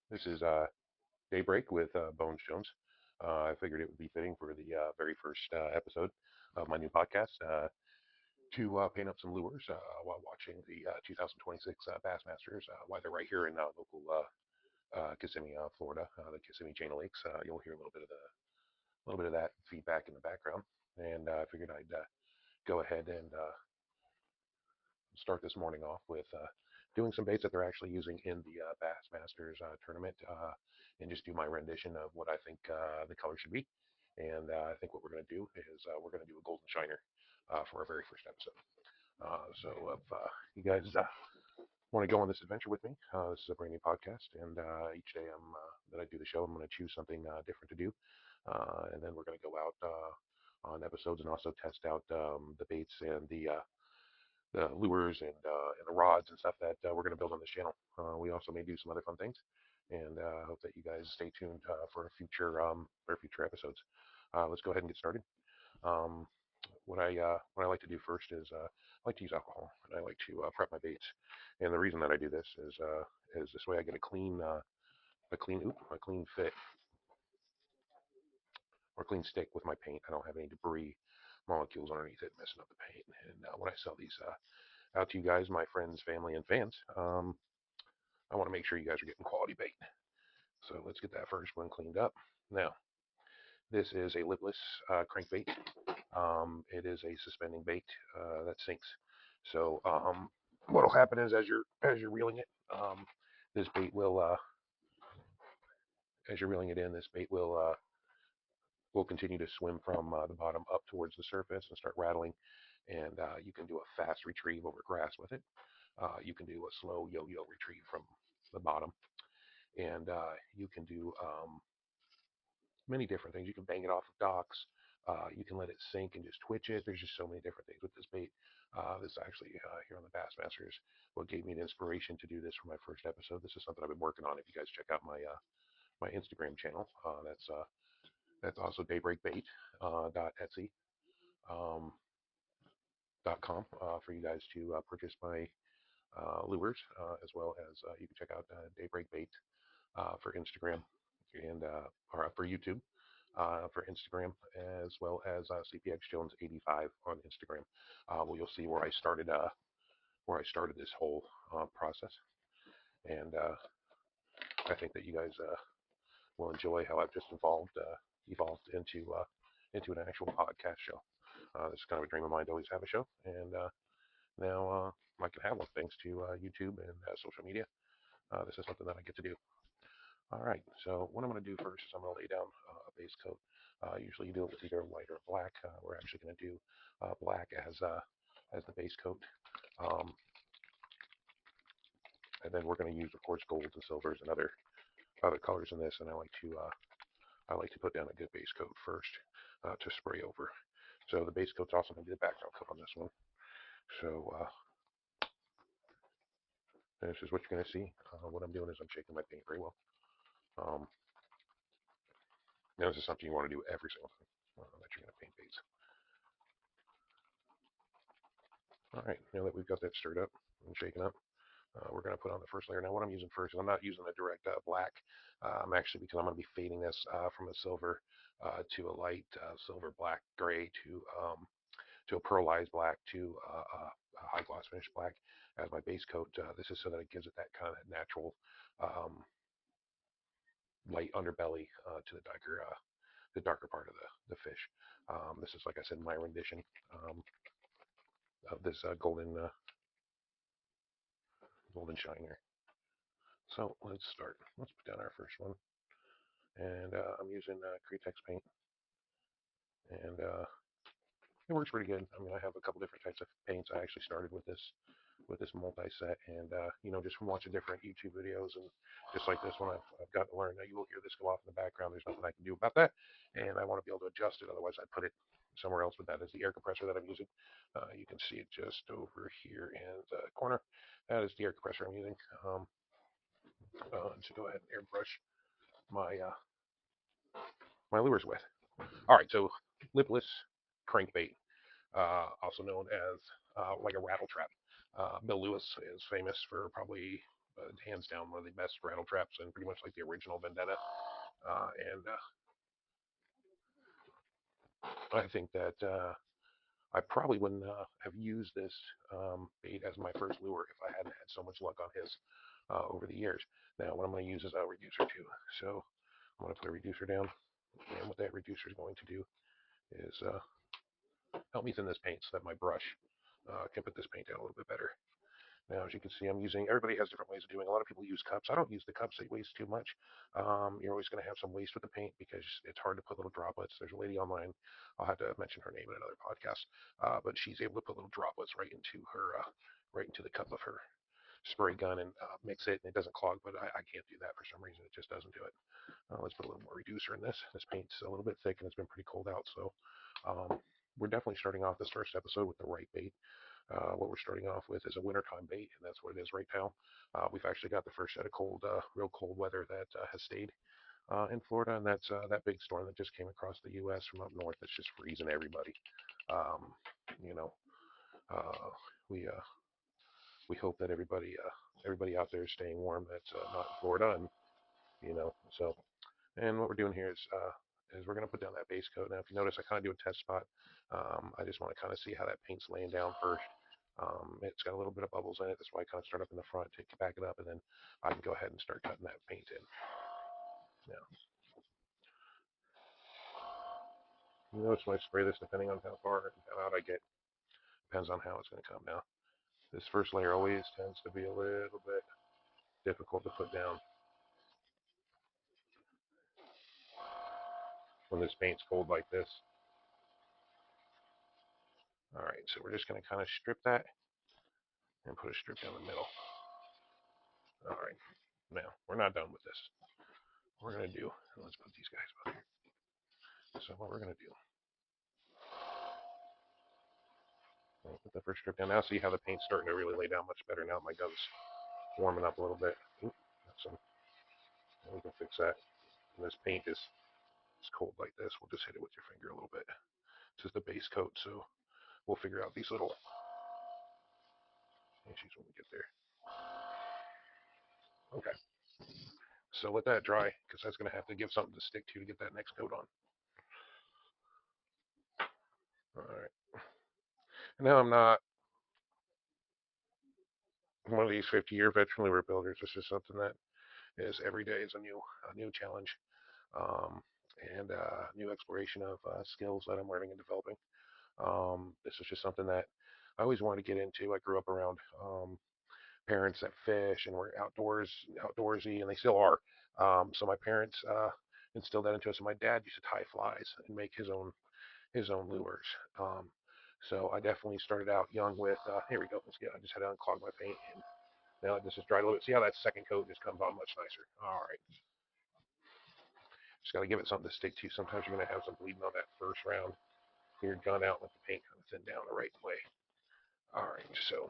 This is Daybreak with Bones Jones. I figured it would be fitting for the very first episode of my new podcast to paint up some lures while watching the 2026 Bassmasters. While they're right here in local Kissimmee, Florida, the Kissimmee Chain of Lakes. You'll hear a little bit of that feedback in the background, and I figured I'd go ahead and start this morning off with doing some baits that they're actually using in the Bassmasters tournament, and just do my rendition of what I think the color should be. And I think what we're going to do is we're going to do a Golden Shiner for our very first episode. So if you guys want to go on this adventure with me, this is a brand new podcast, and each day that I do the show, I'm going to choose something different to do, and then we're going to go out on episodes and also test out the baits and the lures and the rods and stuff that we're going to build on this channel. We also may do some other fun things, and hope that you guys stay tuned for future episodes. Let's go ahead and get started. Um, what I like to do first is I like to use alcohol, and I like to prep my baits. And the reason that I do this is this way I get a clean fit or clean stick with my paint. I don't have any debris molecules underneath it messing up the paint. And when I sell these out to you guys, my friends, family, and fans, I want to make sure you guys are getting quality bait. So let's get that first one cleaned up. Now, this is a lipless crankbait. It is a suspending bait that sinks. So what'll happen is as you're reeling it, this bait will as you're reeling it in, this bait will continue to swim from the bottom up towards the surface and start rattling. And you can do a fast retrieve over grass with it. You can do a slow yo-yo retrieve from the bottom, and you can do many different things. You can bang it off of docks. You can let it sink and just twitch it. There's just so many different things with this bait. This actually here on the Bassmasters, what gave me the inspiration to do this for my first episode. This is something I've been working on. If you guys check out my Instagram channel, that's also Daybreak Bait dot Etsy um, .com for you guys to purchase my lures, as well as you can check out Daybreak Bait for Instagram and or for YouTube. For Instagram, as well as CPX Jones 85 on Instagram. Well, you'll see where I started this whole process, and I think that you guys will enjoy how I've just evolved into an actual podcast show. This is kind of a dream of mine to always have a show, and now I can have one thanks to YouTube and social media. This is something that I get to do. All right, so what I'm going to do first is I'm going to lay down a base coat. Usually you do it with either white or black. We're actually going to do black as the base coat. Um, and then we're going to use, of course, golds and silvers and other colors in this. And I like to put down a good base coat first to spray over. So the base coat's also going to be the background coat on this one. So this is what you're going to see. What I'm doing is I'm shaking my paint very well. Um, now this is something you want to do every single time that you're going to paint baits. All right, now that we've got that stirred up and shaken up, we're going to put on the first layer. Now, what I'm using first is I'm not using a direct black. I'm actually, because I'm going to be fading this from a silver to a light silver black gray to a pearlized black to a high gloss finish black as my base coat. This is so that it gives it that kind of natural light underbelly to the darker part of the fish. This is, like I said, my rendition of this golden shiner. So let's start. Let's put down our first one, and I'm using Cretex paint, and it works pretty good. I mean, I have a couple different types of paints. I actually started with this multi-set, and just from watching different YouTube videos and just like this one, I've gotten to learn. Now you will hear this go off in the background. There's nothing I can do about that, and I want to be able to adjust it. Otherwise, I'd put it somewhere else. But that is the air compressor that I'm using. You can see it just over here in the corner. That is the air compressor I'm using. To go ahead and airbrush my my lures with. All right, so lipless crankbait, also known as like a rattle trap. Bill Lewis is famous for probably hands down one of the best rattle traps, and pretty much like the original Vendetta. And I think that I probably wouldn't have used this bait as my first lure if I hadn't had so much luck on his over the years. Now, what I'm going to use is a reducer too. So I'm going to put a reducer down, and what that reducer is going to do is help me thin this paint so that my brush can put this paint down a little bit better. Now, as you can see, I'm using, everybody has different ways of doing. A lot of people use cups. I don't use the cups. They waste too much. You're always going to have some waste with the paint because it's hard to put little droplets. There's a lady online. I'll have to mention her name in another podcast. But she's able to put little droplets right into her, right into the cup of her spray gun and mix it, and it doesn't clog. But I can't do that for some reason. It just doesn't do it. Let's put a little more reducer in this. This paint's a little bit thick, and it's been pretty cold out. So we're definitely starting off this first episode with the right bait. What we're starting off with is a wintertime bait, and that's what it is right now. We've actually got the first set of real cold weather that has stayed in Florida, and that's that big storm that just came across the U.S. from up north that's just freezing everybody. Um, you know, uh, we uh, we hope that everybody out there is staying warm that's not in Florida, and so. And what we're doing here is we're going to put down that base coat. Now, if you notice, I kind of do a test spot. I just want to kind of see how that paint's laying down first. It's got a little bit of bubbles in it. That's why I kind of start up in the front to back it up, and then I can go ahead and start cutting that paint in. Now, you notice when I spray this, depending on how far and how out I get, depends on how it's going to come. Now, this first layer always tends to be a little bit difficult to put down when this paint's cold like this. All right, so we're just going to kind of strip that and put a strip down the middle. All right, now we're not done with this. What we're going to do, let's put these guys up here. So what we're going to do, I'll put the first strip down. Now see how the paint's starting to really lay down much better now. My gun's warming up a little bit. Oop, we can fix that. And this paint is cold like this. We'll just hit it with your finger a little bit. This is the base coat, so we'll figure out these little issues when we get there. Okay. So let that dry, because that's going to have to give something to stick to get that next coat on. All right. Now I'm not one of these 50-year veteran lure builders. This is something that is every day is a new challenge, um, and new exploration of skills that I'm learning and developing. This is just something that I always wanted to get into. I grew up around parents that fish and were outdoorsy, and they still are. So my parents instilled that into us. And my dad used to tie flies and make his own lures. So I definitely started out young with. Here we go. Let's get. I just had to unclog my paint, and now this is dry a little bit. See how that second coat just comes on much nicer. All right. Just got to give it something to stick to. Sometimes you're going to have some bleeding on that first round. Clear your gun out, let the paint kind of thin down the right way. All right. So,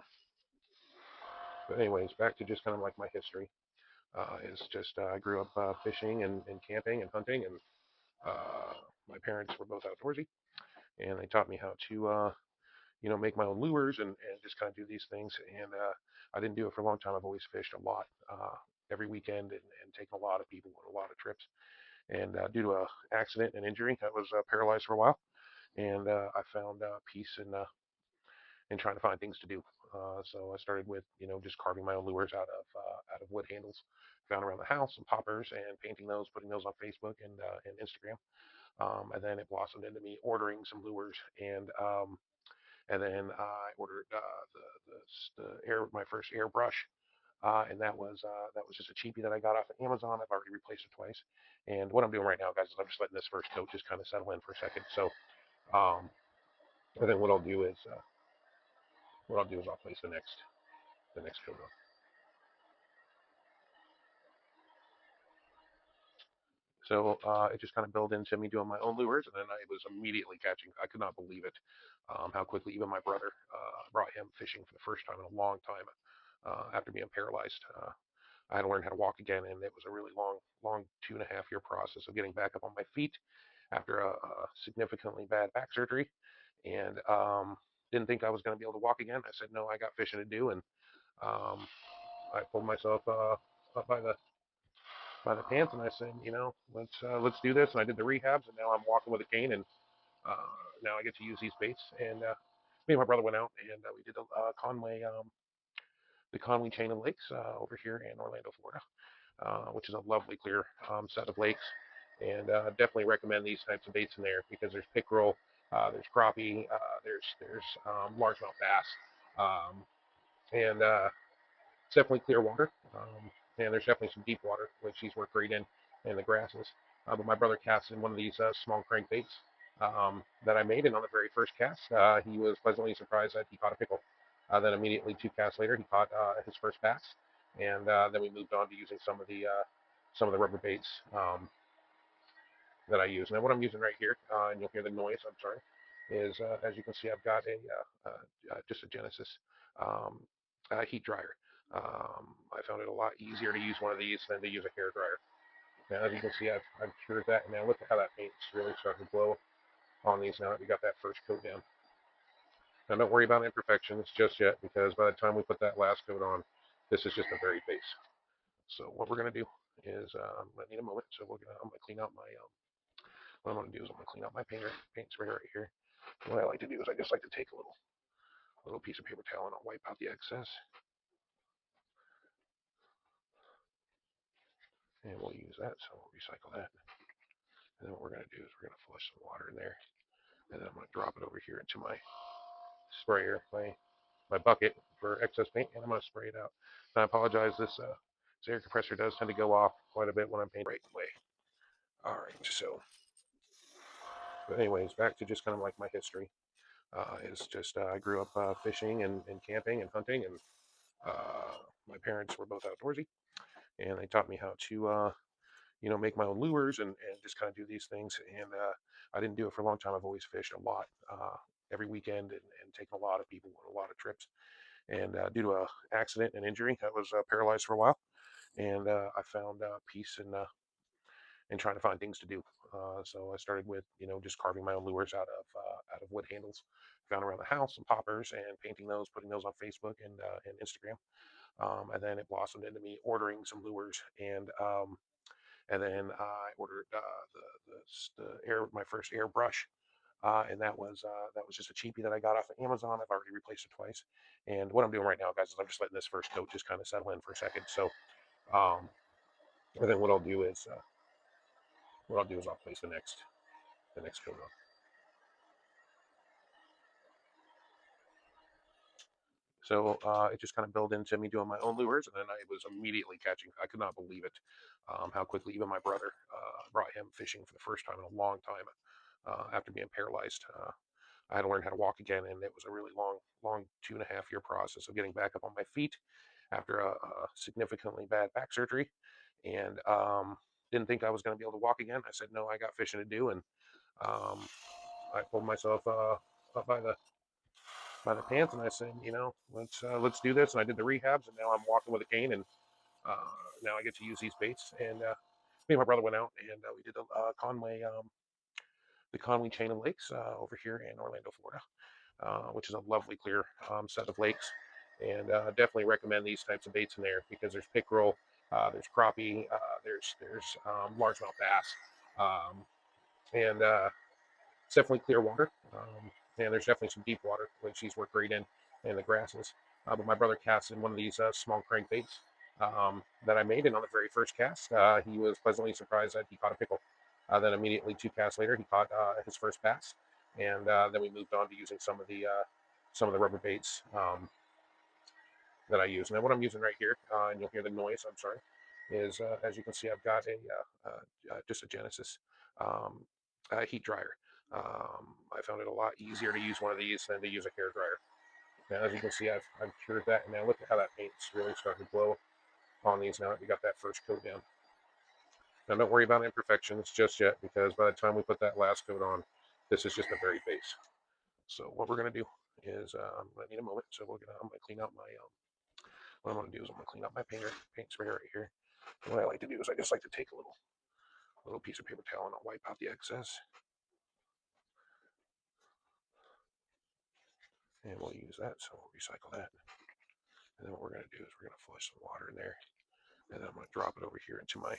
but anyways, back to just kind of like my history. Is just I grew up fishing and camping and hunting, and my parents were both outdoorsy, and they taught me how to make my own lures and just kind of do these things. And I didn't do it for a long time. I've always fished a lot every weekend and taken a lot of people on a lot of trips. And due to a accident and injury, I was paralyzed for a while, and I found peace in trying to find things to do. So I started with just carving my own lures out of wood handles found around the house, and poppers, and painting those, putting those on Facebook and Instagram. And then it blossomed into me ordering some lures, and then I ordered my first airbrush, and that was just a cheapie that I got off of Amazon. I've already replaced it twice, and what I'm doing right now, guys, is I'm just letting this first coat just kind of settle in for a second. So, um, and then what I'll do is I'll place the next coat on. So it just kind of built into me doing my own lures, and then I was immediately catching. I could not believe it, how quickly even my brother brought him fishing for the first time in a long time after being paralyzed. I had to learn how to walk again, and it was a really long 2.5 year process of getting back up on my feet after a significantly bad back surgery, and didn't think I was going to be able to walk again. I said, no, I got fishing to do, and um, I pulled myself up by the pants, and I said, let's do this. And I did the rehabs, and now I'm walking with a cane, and now I get to use these baits. And me and my brother went out, and we did the Conway chain of lakes over here in Orlando, Florida, which is a lovely clear set of lakes. And definitely recommend these types of baits in there because there's pickerel, there's crappie, there's largemouth bass, and it's definitely clear water. And there's definitely some deep water, which these work great in the grasses. But my brother casts in one of these small crankbaits that I made, and on the very first cast, he was pleasantly surprised that he caught a pickle. Then immediately 2 casts later, he caught his first bass, and then we moved on to using some of the rubber baits that I use. Now, what I'm using right here, and you'll hear the noise. I'm sorry, is as you can see, I've got just a Genesis um, heat dryer. I found it a lot easier to use one of these than to use a hair dryer. Now, as you can see, I've cured that. Now, look at how that paint's really starting to glow on these now that we got that first coat down. Now, don't worry about imperfections just yet, because by the time we put that last coat on, this is just the very base. So what we're going to do is I'm going to need a moment. So I'm going to clean out my what I'm going to do is I'm going to clean out my paint spray right here. What I like to do is I just like to take a little piece of paper towel and I'll wipe out the excess. And we'll use that, so we'll recycle that. And then what we're going to do is we're going to flush some water in there. And then I'm going to drop it over here into my sprayer, my bucket for excess paint, and I'm going to spray it out. And I apologize, this air compressor does tend to go off quite a bit when I'm painting right away. All right, so, but anyways, back to just kind of like my history. It's just I grew up fishing and camping and hunting, and my parents were both outdoorsy, and they taught me how to make my own lures and just kind of do these things. And I didn't do it for a long time. I've always fished a lot, every weekend, and taken a lot of people on a lot of trips. And due to a accident and injury, I was paralyzed for a while, and I found peace in trying to find things to do. So I started with just carving my own lures out of wood handles found around the house, and poppers, and painting those, putting those on Facebook and Instagram. And then it blossomed into me ordering some lures, and then I ordered my first airbrush, and that was just a cheapie that I got off of Amazon. I've already replaced it twice, and what I'm doing right now, guys, is I'm just letting this first coat just kind of settle in for a second. So, um, and then what I'll do is I'll place the next coat on. So it just kind of built into me doing my own lures, and then I was immediately catching. I could not believe it, how quickly even my brother brought him fishing for the first time in a long time after being paralyzed. I had to learn how to walk again, and it was a really long 2.5 year process of getting back up on my feet after a significantly bad back surgery, and didn't think I was going to be able to walk again. I said, no, I got fishing to do, and um, I pulled myself up by the pants, and I said, let's do this. And I did the rehabs, and now I'm walking with a cane, and now I get to use these baits. And me and my brother went out, and we did the Conway chain of lakes over here in Orlando, Florida, which is a lovely clear set of lakes. And definitely recommend these types of baits in there because there's pickerel, there's crappie, there's largemouth bass, and it's definitely clear water. And there's definitely some deep water, which these work great in the grasses. But my brother casts in one of these small crankbaits that I made, and on the very first cast, he was pleasantly surprised that he caught a pickle. Then immediately 2 casts later, he caught his first bass, and then we moved on to using some of the rubber baits that I use. Now, what I'm using right here, and you'll hear the noise. I'm sorry, is as you can see, I've got just a Genesis um, heat dryer. I found it a lot easier to use one of these than to use a hair dryer. Now, as you can see, I've cured that, and now look at how that paint's really starting to glow on these now that we got that first coat down. Now, don't worry about imperfections just yet, because by the time we put that last coat on, this is just the very base. So what we're going to do is I'm going to need a moment. So I'm going to clean out my what I'm going to do is I'm going to clean up my paint spray right here. And what I like to do is I just like to take a little piece of paper towel and I'll wipe out the excess. And we'll use that, so we'll recycle that. And then what we're going to do is we're going to flush some water in there. And then I'm going to drop it over here into my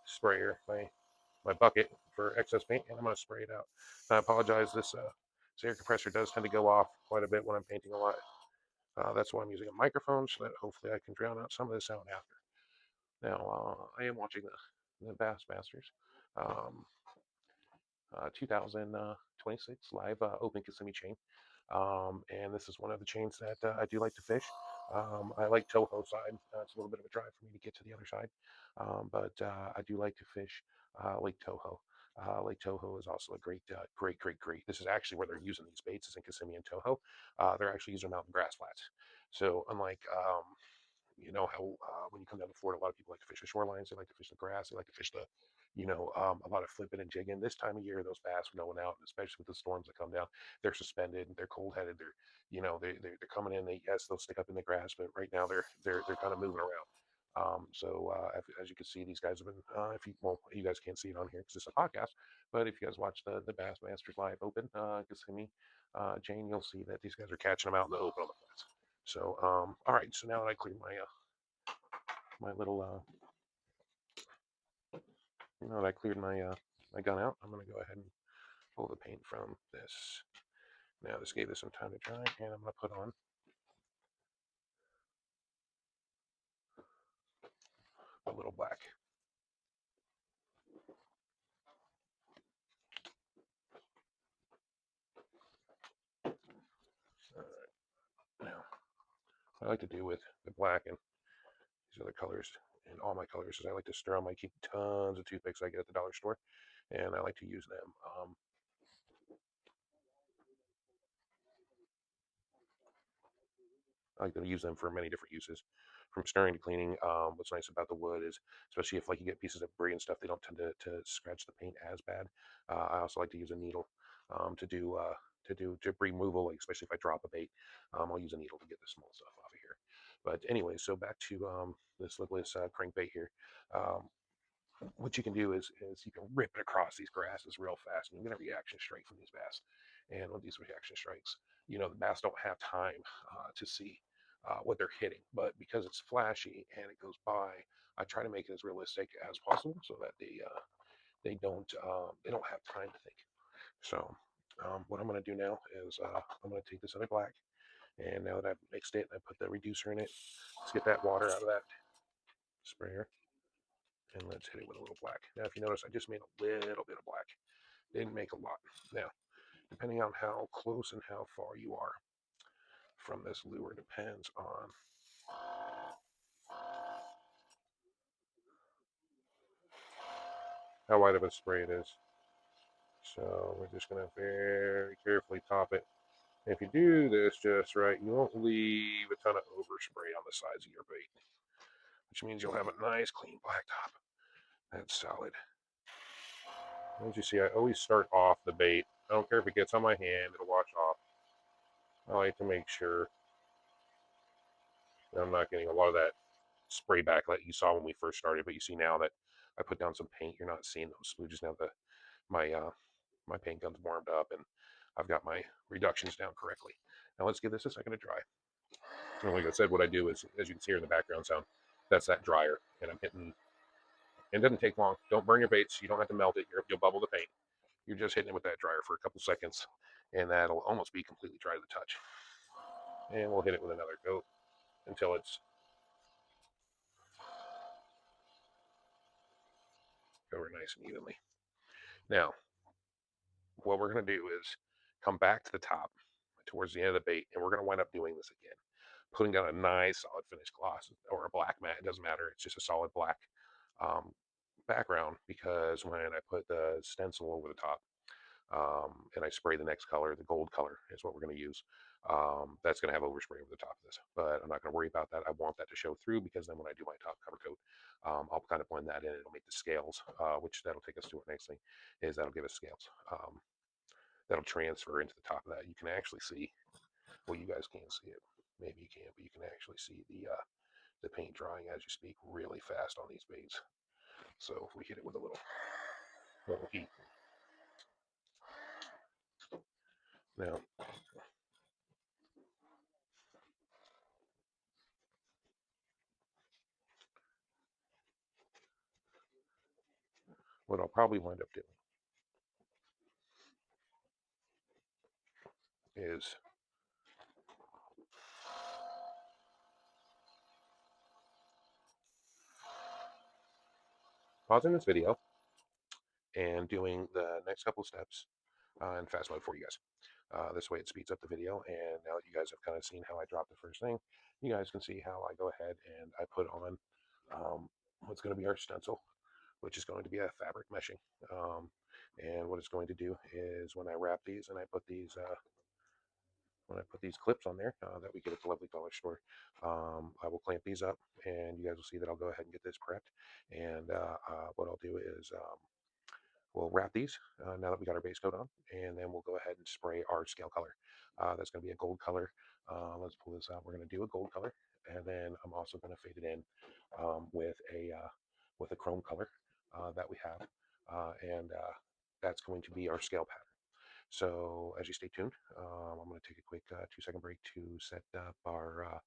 sprayer, my bucket for excess paint, and I'm going to spray it out. And I apologize, this air compressor does tend to go off quite a bit when I'm painting a lot. That's why I'm using a microphone, so that hopefully I can drown out some of this sound after. Now, I am watching the Bass Masters 2026 live open Kissimmee chain. And this is one of the chains that I do like to fish. I like Toho side. It's a little bit of a drive for me to get to the other side, but I do like to fish Lake Toho. Lake Toho is also a great. This is actually where they're using these baits is in Kissimmee and Toho. They're actually using them out in grass flats. So unlike you know how when you come down to Florida, a lot of people like to fish the shorelines. They like to fish the grass. They like to fish a lot of flipping and jigging. This time of year, those bass are going out, especially with the storms that come down. They're suspended. They're cold headed. They're coming in. They'll stick up in the grass, but right now they're kind of moving around. As you can see, these guys have been. If you well, you guys can't see it on here because it's a podcast, but if you guys watch the Bass Masters live open, Kissimmee, Jane, you'll see that these guys are catching them out in the open on the flats. So, all right. So now that I cleared my little, now that I cleared my gun out, I'm gonna go ahead and pull the paint from this. Now this gave this some time to dry, and I'm gonna put on a little black. All right. Now, what I like to do with the black and these other colors and all my colors is I like to stir them. I keep tons of toothpicks I get at the dollar store, and I like to use them. I like to use them for many different uses, from stirring to cleaning. What's nice about the wood is, especially if like you get pieces of debris and stuff, they don't tend to scratch the paint as bad. I also like to use a needle to do debris removal, like especially if I drop a bait. I'll use a needle to get the small stuff off of here. But anyway, so back to this lipless crankbait here. Um, what you can do is you can rip it across these grasses real fast, and you get a reaction strike from these bass. And with these reaction strikes, the bass don't have time to see what they're hitting, but because it's flashy and it goes by, I try to make it as realistic as possible so that they don't have time to think. So what I'm going to do now is I'm going to take this other black, and now that I've mixed it and I put the reducer in it, let's get that water out of that sprayer. And let's hit it with a little black. Now, if you notice, I just made a little bit of black. Didn't make a lot. Now, depending on how close and how far you are from this lure depends on how wide of a spray it is. So we're just going to very carefully top it. And if you do this just right, you won't leave a ton of overspray on the sides of your bait, which means you'll have a nice clean black top. That's solid. As you see, I always start off the bait. I don't care if it gets on my hand, it'll wash off. I like to make sure that I'm not getting a lot of that spray back that you saw when we first started, but you see now that I put down some paint, you're not seeing those splooges now. My paint gun's warmed up and I've got my reductions down correctly. Now let's give this a second to dry. And like I said, what I do is, as you can see here in the background sound, that's that dryer, and I'm hitting. It doesn't take long. Don't burn your baits. You don't have to melt it. You'll bubble the paint. You're just hitting it with that dryer for a couple seconds, and that'll almost be completely dry to the touch. And we'll hit it with another coat until it's covered nice and evenly. Now, what we're going to do is come back to the top towards the end of the bait, and we're going to wind up doing this again. Putting down a nice solid finish gloss or a black mat, it doesn't matter. It's just a solid black um, background, because when I put the stencil over the top and I spray the next color, the gold color is what we're going to use. That's going to have overspray over the top of this, but I'm not going to worry about that. I want that to show through, because then when I do my top cover coat, I'll kind of blend that in. It'll make the scales, which that'll take us to our next thing, is that'll give us scales. That'll transfer into the top of that. You can actually see, well, you guys can't see it. Maybe you can't, but you can actually see the paint drying as you speak really fast on these baits. So if we hit it with a little heat. Now, what I'll probably wind up doing is pausing this video and doing the next couple steps in fast mode for you guys. This way it speeds up the video, and now that you guys have kind of seen how I drop the first thing, you guys can see how I go ahead and I put on what's going to be our stencil, which is going to be a fabric meshing. And what it's going to do is when I wrap these and I put these clips on there that we get at the lovely dollar store, I will clamp these up, and you guys will see that I'll go ahead and get this prepped. And what I'll do is we'll wrap these now that we got our base coat on, and then we'll go ahead and spray our scale color. That's going to be a gold color. Let's pull this out. We're going to do a gold color, and then I'm also going to fade it in with a chrome color that we have, and that's going to be our scale pattern. So as you stay tuned, I'm going to take a quick 2-second break to set up our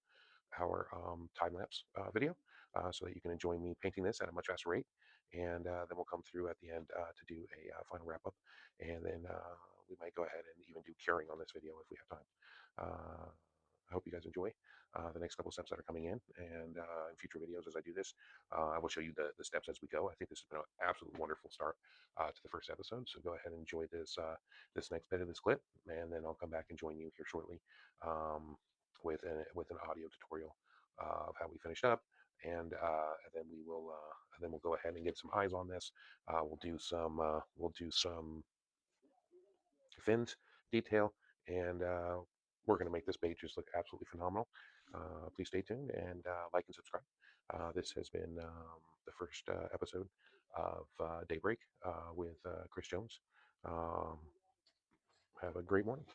time lapse video so that you can enjoy me painting this at a much faster rate. And then we'll come through at the end to do a final wrap up. And then we might go ahead and even do curing on this video if we have time. I hope you guys enjoy the next couple steps that are coming in. And in future videos as I do this, I will show you the steps as we go. I think this has been an absolutely wonderful start to the first episode. So go ahead and enjoy this next bit of this clip. And then I'll come back and join you here shortly with an audio tutorial of how we finished up. And then we'll go ahead and get some eyes on this. We'll do some fins detail, and we're going to make this bait just look absolutely phenomenal. Please stay tuned and like and subscribe. This has been the first episode of Daybreak with Chris Jones. Have a great morning.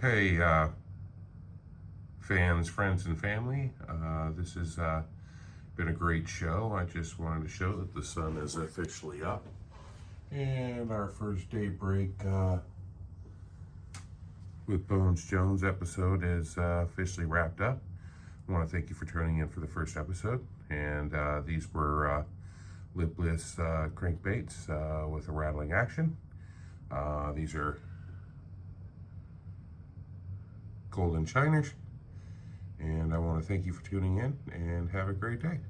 Okay, fans, friends, and family, this has been a great show. I just wanted to show that the sun is officially up, and our first Daybreak with Bones Jones episode is officially wrapped up. I want to thank you for tuning in for the first episode, and these were lipless crankbaits with a rattling action. These are Golden Shiners, and I want to thank you for tuning in, and have a great day.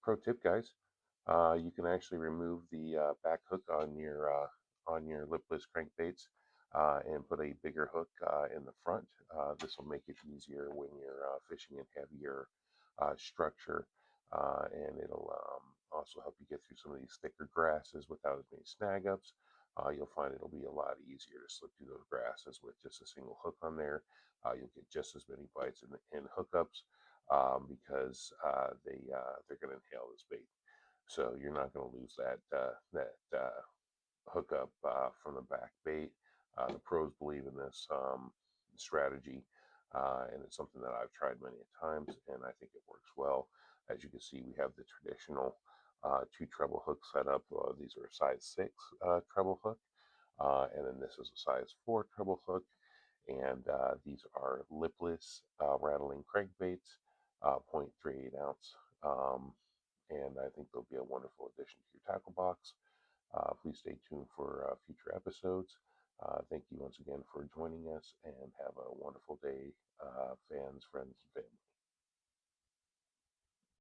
Pro tip, guys, you can actually remove the back hook on your lipless crankbaits and put a bigger hook in the front. This will make it easier when you're fishing in heavier structure, and it'll also help you get through some of these thicker grasses without as many snag ups. You'll find it'll be a lot easier to slip through those grasses with just a single hook on there. You'll get just as many bites and hookups because they're going to inhale this bait. So you're not going to lose that hookup from the back bait. The pros believe in this strategy, and it's something that I've tried many times, and I think it works well. As you can see, we have the traditional two treble hook setup. These are a size 6 treble hook, and then this is a size 4 treble hook. And these are lipless rattling crankbaits, 0.38 ounce. And I think they'll be a wonderful addition to your tackle box. Please stay tuned for future episodes. Thank you once again for joining us, and have a wonderful day, fans, friends, and family.